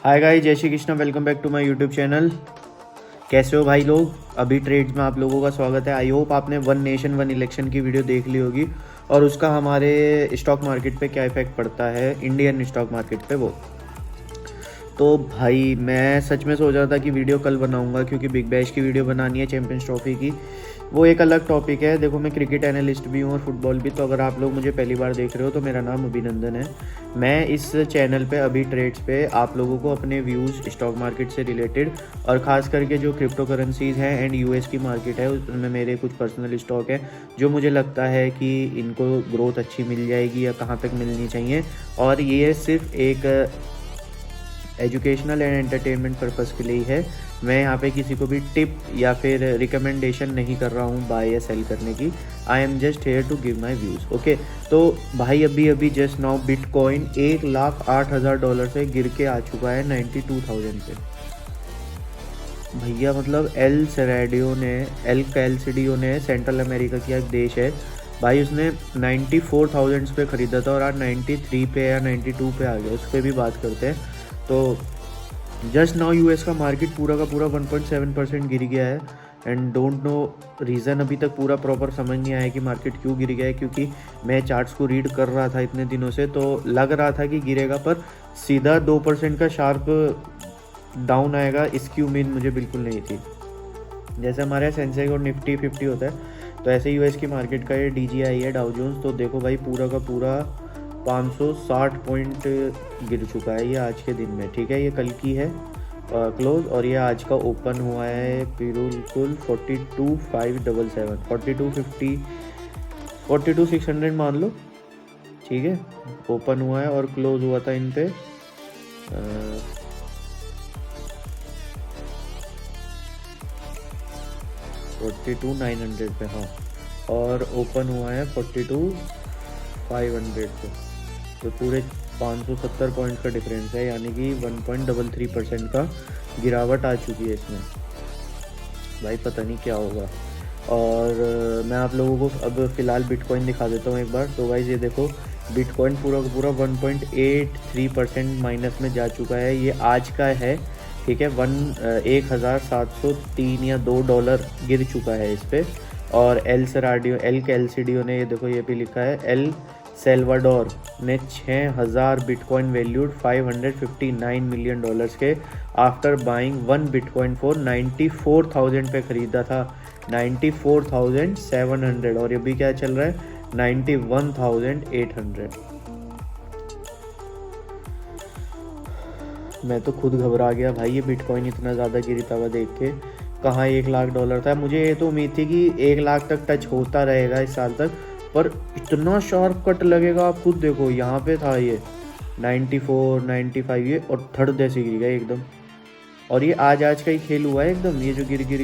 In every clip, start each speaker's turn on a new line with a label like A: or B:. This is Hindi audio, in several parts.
A: हाय गाइस, जय Shri Krishna. Welcome back to my YouTube channel. कैसे हो भाई लोग? अभी ट्रेड्स में आप लोगों का स्वागत है। आई होप आपने वन नेशन वन इलेक्शन की वीडियो देख ली होगी और उसका हमारे स्टॉक मार्केट पे क्या इफेक्ट पड़ता है, इंडियन स्टॉक मार्केट पे वो। तो भाई मैं सच में सोच रहा था कि वीडियो कल बनाऊंगा क्योंकि बिग बैश की वीडियो बनानी है, चैंपियंस ट्रॉफी की। वो एक अलग टॉपिक है। देखो, मैं क्रिकेट एनालिस्ट भी हूँ और फुटबॉल भी। तो अगर आप लोग मुझे पहली बार देख रहे हो तो मेरा नाम अभिनंदन है। मैं इस चैनल पे अभी ट्रेड्स पे आप लोगों को अपने व्यूज़ स्टॉक मार्केट से रिलेटेड और ख़ास करके जो क्रिप्टो करेंसीज़ हैं एंड यूएस की मार्केट है, उसमें मेरे कुछ पर्सनल स्टॉक है जो मुझे लगता है कि इनको ग्रोथ अच्छी मिल जाएगी या कहाँ तक मिलनी चाहिए। और ये सिर्फ एक एजुकेशनल एंड एंटरटेनमेंट पर्पज़ के लिए ही है। मैं यहाँ पे किसी को भी टिप या फिर रिकमेंडेशन नहीं कर रहा हूँ बाय या सेल करने की। I am just here to give my views. Okay, तो भाई अभी जस्ट नाउ बिटकॉइन $1,08,000 से गिर के आ चुका है 92,000 पे। भैया मतलब एल कैलसिडियो ने, सेंट्रल अमेरिका की एक देश है भाई, उसने 94,000 पे ख़रीदा था और आज 93 पे या 92 पे आ गया। उस पर भी बात करते हैं। तो जस्ट नाउ यूएस का मार्केट पूरा का पूरा 1.7% गिर गया है एंड डोंट नो रीज़न। अभी तक पूरा प्रॉपर समझ नहीं आया कि मार्केट क्यों गिर गया है, क्योंकि मैं चार्ट्स को रीड कर रहा था इतने दिनों से तो लग रहा था कि गिरेगा, पर सीधा 2% का शार्प डाउन आएगा इसकी उम्मीद मुझे बिल्कुल नहीं थी। जैसे हमारे यहाँ सेंसेक्स और निफ्टी 50 होता है, तो ऐसे यूएस की मार्केट का ये डीजीआई है, डाउ जोन्स। तो देखो भाई, पूरा का पूरा 560 पॉइंट गिर चुका है ये आज के दिन में। ठीक है, ये कल की है क्लोज और ये आज का ओपन हुआ है बिल्कुल 42,577, 4250, 42,600 मान लो। ठीक है, ओपन हुआ है और क्लोज हुआ था इन पे 42,900 पे। हाँ, और ओपन हुआ है 42,500 पे। तो पूरे 570 पॉइंट का डिफरेंस है, यानी कि 1.33% का गिरावट आ चुकी है इसमें। भाई पता नहीं क्या होगा। और मैं आप लोगों को अब फ़िलहाल बिटकॉइन दिखा देता हूँ एक बार। तो गाइस ये देखो, बिटकॉइन पूरा का पूरा 1.83% माइनस में जा चुका है। ये आज का है, ठीक है। 1,703 या $2 गिर चुका है इस पर। और एल कैलसिडियो ने, ये देखो ये भी लिखा है, एल सेल्वाडोर ने 6,000 बिटकॉइन वैल्यूड $559 मिलियन के after buying one bitcoin for 94,000 पे ख़रीदा था, 94,700। और ये भी क्या चल रहा है, 91,800। मैं तो खुद घबरा गया भाई, ये बिटकॉइन इतना ज़्यादा गिरता हुआ देख के। कहाँ $1,00,000 था। मुझे ये तो उम्मीद थी कि 1,00,000 तक टच होता रहेगा इस साल तक, पर इतना शार्प कट लगेगा आप खुद देखो। यहाँ पे था ये 94, 95 ये, और थर्ड ऐसे गिर गया एकदम। और ये आज का ही खेल हुआ है एकदम, ये जो गिर गिर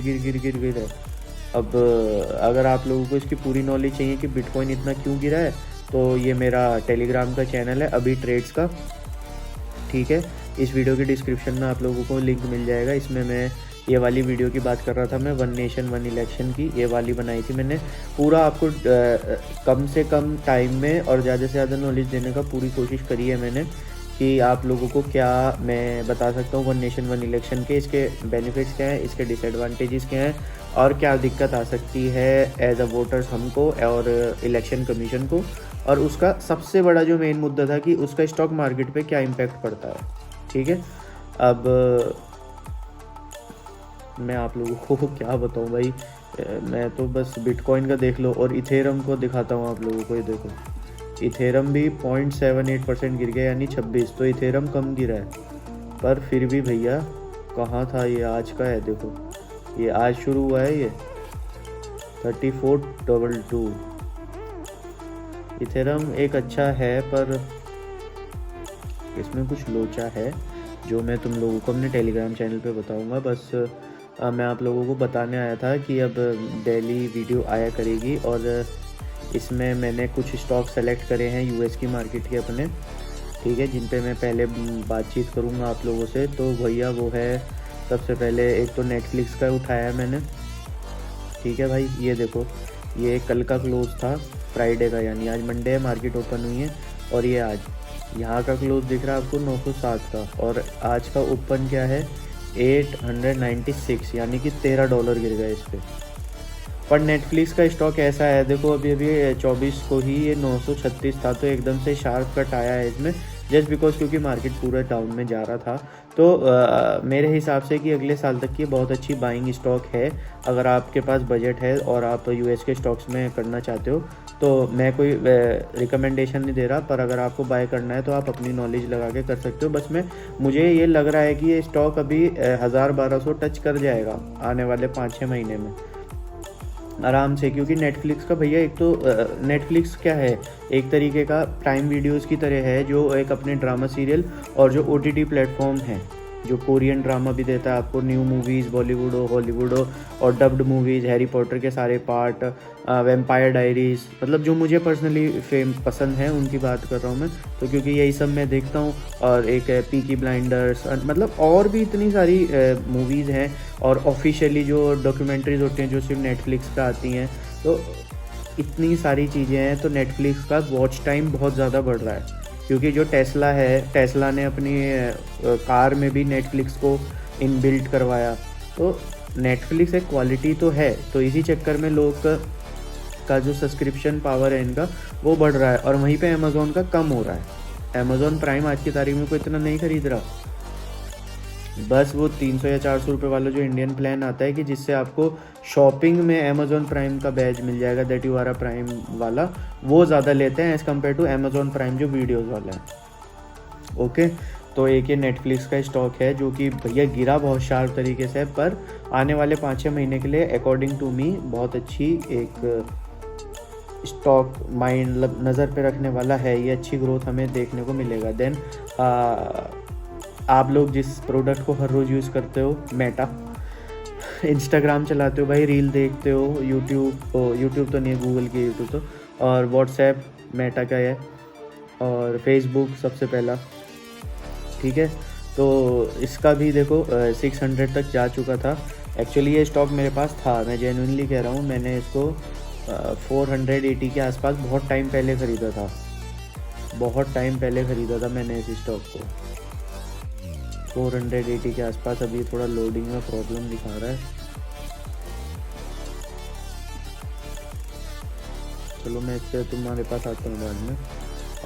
A: है। अब अगर आप लोगों को इसकी पूरी नॉलेज चाहिए कि बिटकॉइन इतना क्यों गिरा है, तो ये मेरा टेलीग्राम का चैनल है अभी ट्रेड्स का, ठीक है। इस वीडियो के डिस्क्रिप्शन में आप लोगों को लिंक मिल जाएगा। इसमें मैं ये वाली वीडियो की बात कर रहा था, मैं वन नेशन वन इलेक्शन की ये वाली बनाई थी मैंने। पूरा आपको कम से कम टाइम में और ज़्यादा से ज़्यादा नॉलेज देने का पूरी कोशिश करी है मैंने, कि आप लोगों को क्या मैं बता सकता हूँ वन नेशन वन इलेक्शन के, इसके बेनिफिट्स क्या हैं, इसके डिसएडवांटेजेस क्या हैं, और क्या दिक्कत आ सकती है एज अ वोटर्स हमको और इलेक्शन कमीशन को। और उसका सबसे बड़ा जो मेन मुद्दा था कि उसका स्टॉक मार्केट पे क्या इम्पैक्ट पड़ता है। ठीक है, अब मैं आप लोगों को क्या बताऊं भाई। मैं तो बस बिटकॉइन का देख लो और इथेरम को दिखाता हूं आप लोगों को। ये देखो, इथेरम भी 0.78% गिर गया, यानी 26। तो इथेरम कम गिरा है, पर फिर भी भैया कहाँ था ये, आज का है देखो, ये आज शुरू हुआ है ये 3422। इथेरम एक अच्छा है, पर इसमें कुछ लोचा है जो मैं तुम लोगों को अपने टेलीग्राम चैनल पे बताऊंगा। बस मैं आप लोगों को बताने आया था कि अब डेली वीडियो आया करेगी और इसमें मैंने कुछ स्टॉक सेलेक्ट करे हैं यूएस की मार्केट के अपने, ठीक है, जिन पे मैं पहले बातचीत करूंगा आप लोगों से। तो भैया वो है, सबसे पहले एक तो नेटफ्लिक्स का उठाया है मैंने, ठीक है भाई। ये देखो, ये कल का क्लोज था फ्राइडे का, यानी आज मंडे है, मार्केट ओपन हुई है, और ये आज यहाँ का क्लोज दिख रहा है आपको 960 का, और आज का ओपन क्या है 896, यानी कि $13 गिर गए इस पर। पर नेटफ्लिक्स का स्टॉक ऐसा है, देखो अभी अभी 24 को ही ये 936 था, तो एकदम से शार्प कट आया है इसमें, जस्ट बिकॉज क्योंकि मार्केट पूरा डाउन में जा रहा था। तो मेरे हिसाब से कि अगले साल तक की बहुत अच्छी बाइंग स्टॉक है, अगर आपके पास बजट है और आप यूएस के स्टॉक्स में करना चाहते हो। तो मैं कोई रिकमेंडेशन नहीं दे रहा, पर अगर आपको बाय करना है तो आप अपनी नॉलेज लगा के कर सकते हो। बस मुझे ये लग रहा है कि ये स्टॉक अभी 1000-1200 टच कर जाएगा आने वाले 5-6 महीने में आराम से, क्योंकि नेटफ्लिक्स का भैया, एक तो नेटफ्लिक्स क्या है, एक तरीके का प्राइम वीडियोस की तरह है, जो एक अपने ड्रामा सीरियल और जो ओटीटी प्लेटफॉर्म है, जो कोरियन ड्रामा भी देता है आपको, न्यू मूवीज़ बॉलीवुड हो हॉलीवुड हो, और डब्ड मूवीज़, हैरी पॉटर के सारे पार्ट, वैम्पायर डायरीज़, मतलब जो मुझे पर्सनली पसंद है उनकी बात कर रहा हूँ मैं, तो क्योंकि यही सब मैं देखता हूँ। और एक पीकी ब्लाइंडर्स, मतलब और भी इतनी सारी मूवीज़ हैं, और ऑफिशियली जो डॉक्यूमेंट्रीज होती हैं जो सिर्फ नेटफ्लिक्स पे आती हैं, तो इतनी सारी चीज़ें हैं। तो नेटफ्लिक्स का वॉच टाइम बहुत ज़्यादा बढ़ रहा है, क्योंकि जो टेस्ला है, टेस्ला ने अपनी कार में भी नेटफ्लिक्स को इनबिल्ट करवाया। तो नेटफ्लिक्स एक क्वालिटी तो है, तो इसी चक्कर में लोग का जो सब्सक्रिप्शन पावर है इनका वो बढ़ रहा है, और वहीं पे अमेज़ोन का कम हो रहा है। अमेज़ोन प्राइम आज की तारीख में कोई इतना नहीं खरीद रहा, बस वो 300 या 400 रुपये वाला जो इंडियन प्लान आता है कि जिससे आपको शॉपिंग में अमेज़ॉन प्राइम का बैज मिल जाएगा, that you are a prime वाला, वो ज़्यादा लेते हैं as compare to Amazon prime जो वीडियोज़ वाला है। ओके, तो एक ये नेटफ्लिक्स का स्टॉक है जो कि भैया गिरा बहुत शार्प तरीके से, पर आने वाले 5-6 महीने के लिए अकॉर्डिंग टू मी बहुत अच्छी एक स्टॉक माइंड नज़र पे रखने वाला है। ये अच्छी ग्रोथ हमें देखने को मिलेगा। देन आप लोग जिस प्रोडक्ट को हर रोज़ यूज़ करते हो, मेटा, इंस्टाग्राम चलाते हो भाई, रील देखते हो, यूट्यूब तो नहीं है, गूगल की यूट्यूब तो, और व्हाट्सएप मेटा का है, और फेसबुक सबसे पहला, ठीक है। तो इसका भी देखो 600 तक जा चुका था। एक्चुअली ये स्टॉक मेरे पास था, मैं जेन्युइनली कह रहा हूँ, मैंने इसको 480 के आसपास बहुत टाइम पहले ख़रीदा था, बहुत टाइम पहले ख़रीदा था मैंने इस स्टॉक को 480 के आसपास। अभी थोड़ा लोडिंग में प्रॉब्लम दिखा रहा है, चलो मैं इससे तुम्हारे पास आता हूँ बाद में।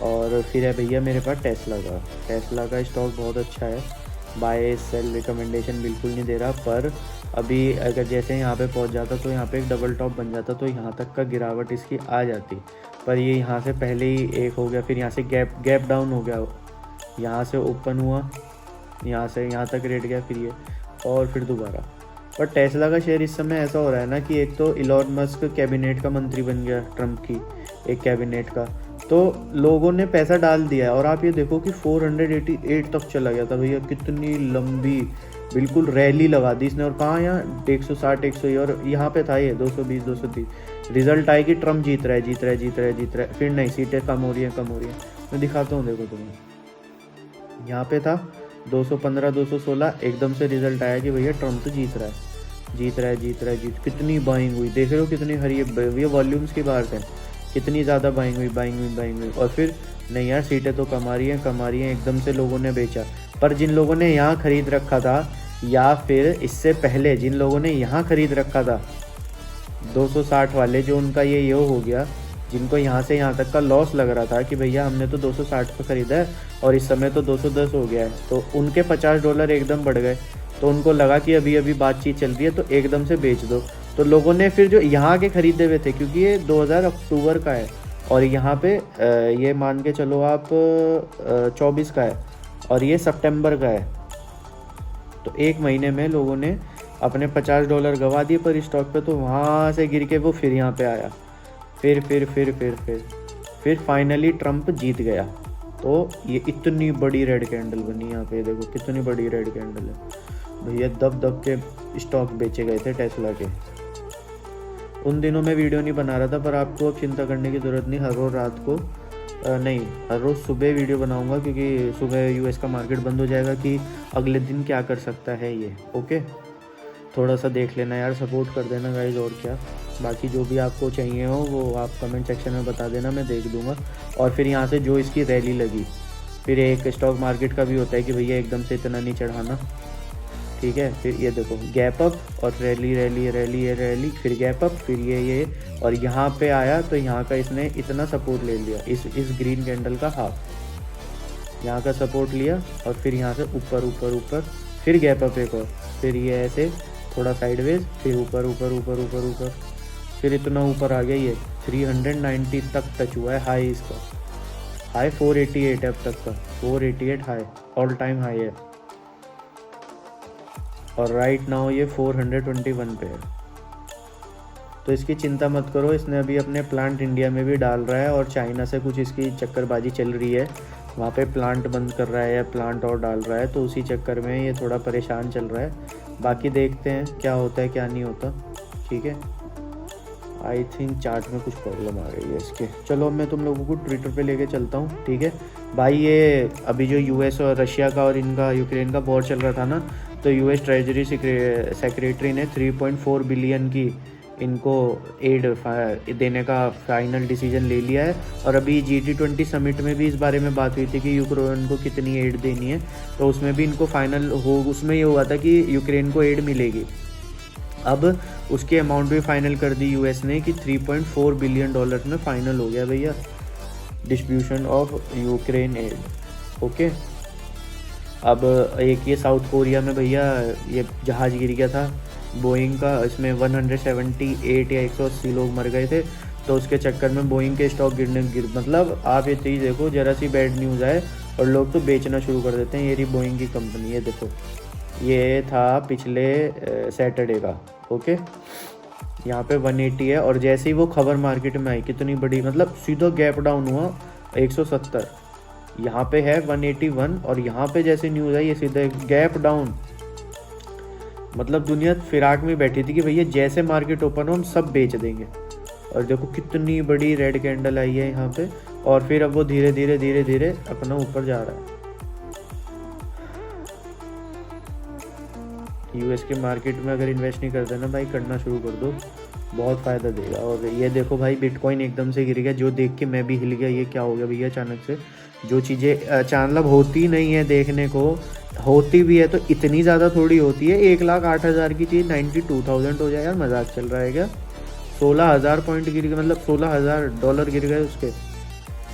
A: और फिर है भैया मेरे पास टेस्ला का स्टॉक बहुत अच्छा है, बाय सेल रिकमेंडेशन बिल्कुल नहीं दे रहा, पर अभी अगर जैसे यहाँ पे पहुँच जाता तो यहाँ पे एक डबल टॉप बन जाता, तो यहाँ तक का गिरावट इसकी आ जाती, पर ये यहाँ से पहले ही एक हो गया, फिर यहाँ से गैप डाउन हो गया, यहाँ से ओपन हुआ, यहाँ से यहाँ तक रेट गया, फिर ये, और फिर दोबारा। पर टेस्ला का शेयर इस समय ऐसा हो रहा है ना कि एक तो इलॉन मस्क कैबिनेट का मंत्री बन गया, ट्रम्प की एक कैबिनेट का, तो लोगों ने पैसा डाल दिया है। और आप ये देखो कि 488 तक चला गया था भैया, कितनी लंबी बिल्कुल रैली लगा दी इसने, और कहाँ यहाँ 160 100, और यहाँ पे था ये 220 230। रिजल्ट आए कि ट्रम्प जीत रहा है, फिर नहीं, सीटें कम हो रही हैं। मैं दिखाता हूँ, देखो तुम्हें, यहाँ पे था 215 216, एकदम से रिजल्ट आया कि भैया ट्रम्प तो जीत रहा है। कितनी बाइंग हुई, देख रहे हो कितनी हरी, ये वॉल्यूम्स की बात है, कितनी ज़्यादा बाइंग हुई, और फिर नहीं यार सीटें तो कमा रही हैं, एकदम से लोगों ने बेचा। पर जिन लोगों ने यहाँ ख़रीद रखा था, या फिर इससे पहले जिन लोगों ने यहाँ ख़रीद रखा था 260 वाले, जो उनका ये हो गया, जिनको यहाँ से यहाँ तक का लॉस लग रहा था कि भैया हमने तो 260 पे ख़रीदा है और इस समय तो 210 हो गया है, तो उनके $50 एकदम बढ़ गए। तो उनको लगा कि अभी बातचीत चल रही है तो एकदम से बेच दो। तो लोगों ने फिर जो यहाँ के ख़रीदे हुए थे, क्योंकि ये 2000 अक्टूबर का है और यहाँ पे ये मान के चलो आप 24 का है और ये सितंबर का है, तो एक महीने में लोगों ने अपने $50 गवा दिए पर स्टॉक पे। तो वहाँ से गिर के वो फिर यहाँ पे आया, फिर फाइनली ट्रम्प जीत गया। तो ये इतनी बड़ी रेड कैंडल बनी, यहाँ पे देखो कितनी बड़ी रेड कैंडल है भैया, दब के स्टॉक बेचे गए थे टेस्ला के। उन दिनों मैं वीडियो नहीं बना रहा था, पर आपको अब चिंता करने की ज़रूरत नहीं, हर रोज़ रात को नहीं, हर रोज़ सुबह वीडियो बनाऊंगा, क्योंकि सुबह यूएस का मार्केट बंद हो जाएगा कि अगले दिन क्या कर सकता है ये। ओके, थोड़ा सा देख लेना यार, सपोर्ट कर देना गाइज, और क्या। बाकी जो भी आपको चाहिए हो वो आप कमेंट सेक्शन में बता देना, मैं देख दूंगा। और फिर यहाँ से जो इसकी रैली लगी, फिर एक स्टॉक मार्केट का भी होता है कि भैया एकदम से इतना नहीं चढ़ाना, ठीक है। फिर ये देखो गैप अप और रैली रैली रैली ये रैली, फिर गैप अप, फिर ये और यहाँ पे आया तो यहाँ का इसने इतना सपोर्ट ले लिया, इस ग्रीन कैंडल का हाफ यहाँ का सपोर्ट लिया, और फिर यहाँ से ऊपर ऊपर ऊपर, फिर गैप अप एक और, फिर ये ऐसे थोड़ा साइडवेज, फिर ऊपर ऊपर ऊपर ऊपर ऊपर, फिर इतना ऊपर आ गया, ये 390 तक टच हुआ है हाई इसका। हाई 488 है अब तक का, 488 हाई, ऑल टाइम हाई है। और राइट नाउ ये 421 पे है। तो इसकी चिंता मत करो, इसने अभी अपने प्लांट इंडिया में भी डाल रहा है, और चाइना से कुछ इसकी चक्करबाजी चल रही है, वहाँ पे प्लांट बंद कर रहा है या प्लांट और डाल रहा है, तो उसी चक्कर में ये थोड़ा परेशान चल रहा है। बाकी देखते हैं क्या होता है क्या नहीं होता, ठीक है। आई थिंक चार्ट में कुछ प्रॉब्लम आ गई है इसके। चलो अब मैं तुम लोगों को ट्विटर पे लेके चलता हूँ, ठीक है भाई। ये अभी जो यूएस और रशिया का और इनका यूक्रेन का वॉर चल रहा था ना, तो यूएस ट्रेजरी सेक्रेटरी ने 3.4 बिलियन की इनको एड देने का फाइनल डिसीजन ले लिया है। और अभी G20 समिट में भी इस बारे में बात हुई थी कि यूक्रेन को कितनी एड देनी है, तो उसमें भी इनको फाइनल उसमें ये हुआ था कि यूक्रेन को एड मिलेगी। अब उसकी अमाउंट भी फाइनल कर दी यूएस ने कि $3.4 बिलियन में फाइनल हो गया भैया distribution of Ukraine aid, okay. अब एक ये साउथ कोरिया में भैया ये जहाज़ गिर गया था बोइंग का, इसमें 178 या 180 लोग मर गए थे, तो उसके चक्कर में बोइंग के स्टॉक मतलब आप ये चीज़ देखो, ज़रा सी बैड न्यूज़ आए और लोग तो बेचना शुरू कर देते हैं। ये रही बोइंग की कंपनी, ये देखो, ये था पिछले सैटरडे का, ओके। यहाँ पे 180 है, और जैसे ही वो खबर मार्केट में आई कितनी बड़ी, मतलब सीधा गैप डाउन हुआ 170, यहाँ पे है 181, और यहाँ पे जैसे न्यूज़ आई ये सीधा गैप डाउन। मतलब दुनिया फिराक में बैठी थी कि भैया जैसे मार्केट ओपन हो हम सब बेच देंगे, और देखो कितनी बड़ी रेड कैंडल आई है यहाँ पे, और फिर अब वो धीरे धीरे धीरे धीरे अपना ऊपर जा रहा है। यूएस के मार्केट में अगर इन्वेस्ट नहीं करते ना भाई, करना शुरू कर दो, बहुत फ़ायदा देगा। और ये देखो भाई बिटकॉइन एकदम से गिर गया, जो देख के मैं भी हिल गया, ये क्या हो गया भैया अचानक से। जो चीज़ें मतलब होती नहीं है देखने को, होती भी है तो इतनी ज़्यादा थोड़ी होती है। 1,08,000 की चीज़ 92,000 हो जाए यार, मजाक चल रहा है क्या। 16,000 पॉइंट गिर गए, मतलब $16,000 गिर गए उसके,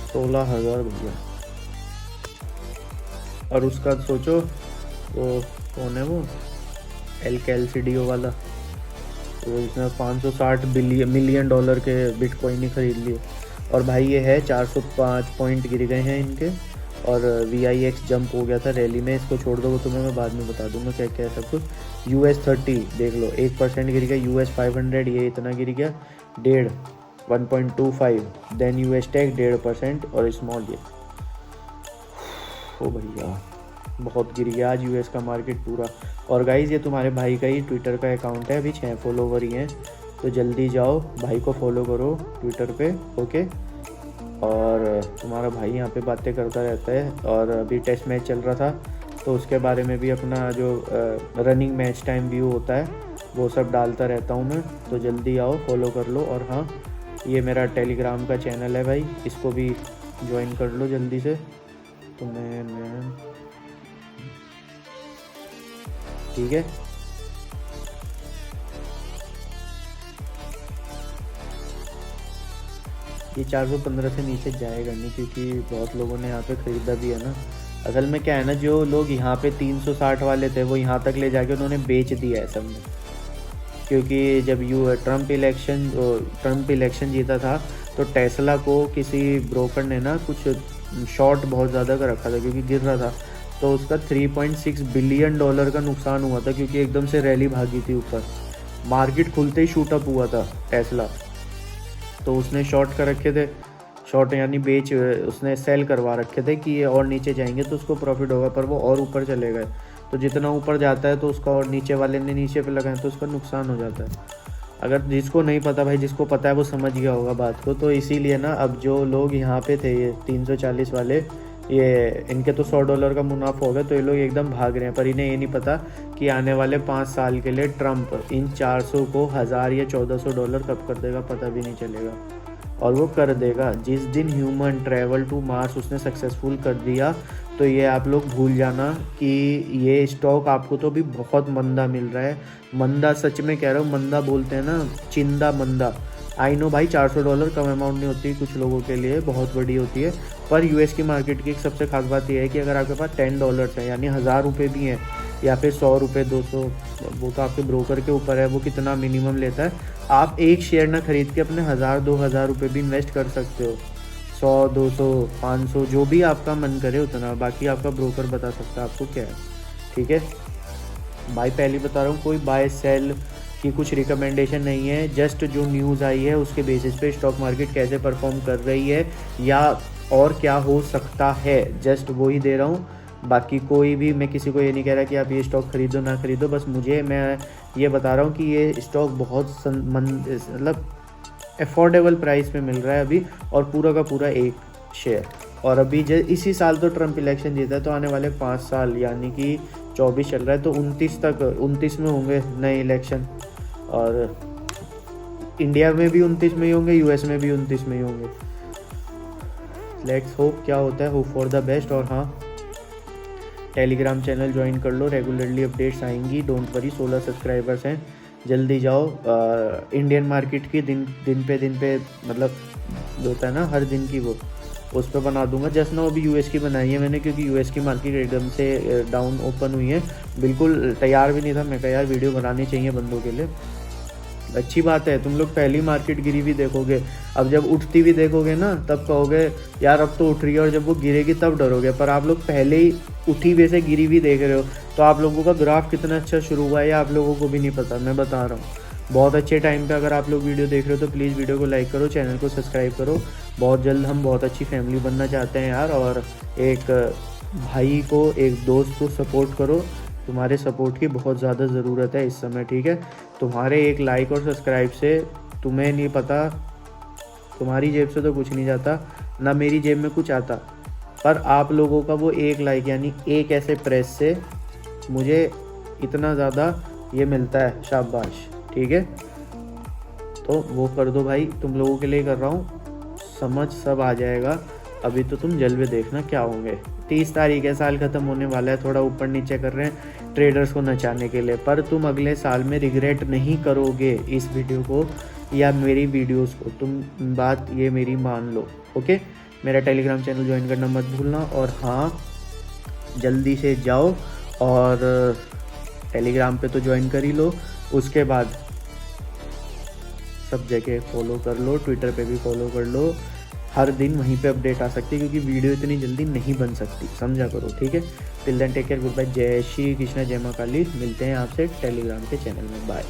A: 16,000 भैया। और उसका सोचो वो कौन है, वो LCDO वाला, तो इसने $560 मिलियन के बिटकॉइन ही खरीद लिए। और भाई ये है 405 पॉइंट गिर गए हैं इनके, और VIX जंप हो गया था रैली में। इसको छोड़ दो, वो तुम्हें मैं बाद में बता दूंगा क्या क्या है सब कुछ। US30 देख लो 1% गिर गया, US 500 ये इतना गिर गया, 1.25, देन US टेक 1.5%, और स्मॉल ये ओ भैया बहुत गिर गया आज यूएस का मार्केट पूरा। और गाइज़ ये तुम्हारे भाई का ही ट्विटर का अकाउंट है, अभी 6 फॉलोवर ही हैं, तो जल्दी जाओ भाई को फॉलो करो ट्विटर पे, ओके। और तुम्हारा भाई यहाँ पे बातें करता रहता है, और अभी टेस्ट मैच चल रहा था तो उसके बारे में भी अपना जो रनिंग मैच टाइम व्यू होता है वो सब डालता रहता हूँ मैं, तो जल्दी आओ फॉलो कर लो। और हाँ, ये मेरा टेलीग्राम का चैनल है भाई, इसको भी ज्वाइन कर लो जल्दी से। तो मैं ठीक है, ये 415 से नीचे जाएगा नहीं, क्योंकि बहुत लोगों ने यहाँ पे ख़रीदा भी है ना। असल में क्या है ना, जो लोग यहाँ पे 360 वाले थे वो यहाँ तक ले जाके उन्होंने बेच दिया है सब ने, क्योंकि जब ट्रम्प इलेक्शन जीता था तो टेस्ला को किसी ब्रोकर ने ना कुछ शॉर्ट बहुत ज़्यादा का रखा था, क्योंकि गिर रहा था, तो उसका $3.6 बिलियन का नुकसान हुआ था, क्योंकि एकदम से रैली भागी थी ऊपर, मार्केट खुलते ही शूट अप हुआ था टेस्ला। तो उसने शॉर्ट कर रखे थे, शॉर्ट यानी उसने सेल करवा रखे थे कि ये और नीचे जाएंगे तो उसको प्रॉफिट होगा, पर वो और ऊपर चले गए। तो जितना ऊपर जाता है तो उसका, और नीचे वाले ने नीचे पे लगाए तो उसका नुकसान हो जाता है। अगर जिसको नहीं पता भाई, जिसको पता है वो समझ गया होगा बात को। तो इसीलिए ना अब जो लोग यहाँ पे थे ये 340 वाले, ये इनके तो $100 का मुनाफा हो गया, तो ये लोग एकदम भाग रहे हैं। पर इन्हें ये नहीं पता कि आने वाले 5 साल के लिए ट्रम्प इन 400 को 1000 या $1400 कब कर देगा पता भी नहीं चलेगा। और वो कर देगा जिस दिन ह्यूमन ट्रैवल टू मार्स उसने सक्सेसफुल कर दिया, तो ये आप लोग भूल जाना कि ये स्टॉक आपको तो अभी बहुत मंदा मिल रहा है। मंदा सच में कह रहा हूँ, मंदा बोलते हैं ना, चिंदा मंदा। आई नो भाई, $400 कम अमाउंट नहीं होती, कुछ लोगों के लिए बहुत बड़ी होती है। पर यूएस की मार्केट की एक सबसे खास बात यह है कि अगर आपके पास $10 है, यानी ₹1000 भी हैं, या फिर ₹100, 200, वो तो आपके ब्रोकर के ऊपर है वो कितना मिनिमम लेता है। आप एक शेयर ना खरीद के अपने 1000-2000 रुपये भी इन्वेस्ट कर सकते हो। 100, 200, 500, जो भी आपका मन करे उतना, बाकी आपका ब्रोकर बता सकता है आपको क्या है। ठीक है भाई, पहले बता रहा हूँ, कोई बाय सेल की कुछ रिकमेंडेशन नहीं है। जस्ट जो न्यूज़ आई है उसके बेसिस पे स्टॉक मार्केट कैसे परफॉर्म कर रही है या और क्या हो सकता है, जस्ट वो ही दे रहा हूँ। बाकी कोई भी, मैं किसी को ये नहीं कह रहा कि आप ये स्टॉक खरीदो ना खरीदो, बस मैं ये बता रहा हूँ कि ये स्टॉक बहुत मतलब अफोर्डेबल प्राइस पे मिल रहा है अभी, और पूरा का पूरा एक शेयर। और अभी इसी साल तो ट्रम्प इलेक्शन जीता है, तो आने वाले 5 साल यानी कि 24 चल रहा है, तो 29 में होंगे नए इलेक्शन। और इंडिया में भी 29 में ही होंगे, यूएस में भी 29 में ही होंगे। लेट्स होप क्या होता है, होप फॉर द बेस्ट। और हाँ, टेलीग्राम चैनल ज्वाइन कर लो, रेगुलरली अपडेट्स आएंगी, डोंट वरी। 16 सब्सक्राइबर्स हैं, जल्दी जाओ। इंडियन मार्केट की दिन पे मतलब जो होता है ना हर दिन की, वो उस पर बना दूंगा। जस्ट नाउ अभी यूएस की बनाई है मैंने, क्योंकि यूएस की मार्केट एकदम से डाउन ओपन हुई है, बिल्कुल तैयार भी नहीं था। मैं कहा यार वीडियो बनानी चाहिए बंदों के लिए, अच्छी बात है। तुम लोग पहली मार्केट गिरी भी देखोगे, अब जब उठती भी देखोगे ना तब कहोगे यार अब तो उठ रही है, और जब वो गिरेगी तब डरोगे। पर आप लोग पहले ही उठी हुए से गिरी भी देख रहे हो, तो आप लोगों का ग्राफ कितना अच्छा शुरू हुआ है आप लोगों को भी नहीं पता, मैं बता रहा हूँ। बहुत अच्छे टाइम पे अगर आप लोग वीडियो देख रहे हो तो प्लीज़ वीडियो को लाइक करो, चैनल को सब्सक्राइब करो। बहुत जल्द हम बहुत अच्छी फैमिली बनना चाहते हैं यार, और एक भाई को, एक दोस्त को सपोर्ट करो। तुम्हारे सपोर्ट की बहुत ज़्यादा ज़रूरत है इस समय, ठीक है। तुम्हारे एक लाइक और सब्सक्राइब से, तुम्हें नहीं पता, तुम्हारी जेब से तो कुछ नहीं जाता, ना मेरी जेब में कुछ आता, पर आप लोगों का वो एक लाइक यानी एक ऐसे प्रेस से मुझे इतना ज़्यादा ये मिलता है, शाबाश, ठीक है। तो वो कर दो भाई, तुम लोगों के लिए कर रहा हूँ, समझ सब आ जाएगा। अभी तो तुम जलवे देखना क्या होंगे। 30 तारीख है, साल ख़त्म होने वाला है, थोड़ा ऊपर नीचे कर रहे हैं ट्रेडर्स को नचाने के लिए, पर तुम अगले साल में रिग्रेट नहीं करोगे इस वीडियो को या मेरी वीडियोस को, तुम बात ये मेरी मान लो, ओके। मेरा टेलीग्राम चैनल ज्वाइन करना मत भूलना। और हाँ, जल्दी से जाओ और टेलीग्राम पे तो ज्वाइन कर ही लो, उसके बाद सब जगह फॉलो कर लो, ट्विटर पे भी फॉलो कर लो। हर दिन वहीं पे अपडेट आ सकती है, क्योंकि वीडियो इतनी जल्दी नहीं बन सकती, समझा करो, ठीक है। Till then take care, good bye, जय श्री कृष्णा, जय मां काली। मिलते हैं आपसे टेलीग्राम के चैनल में, बाय।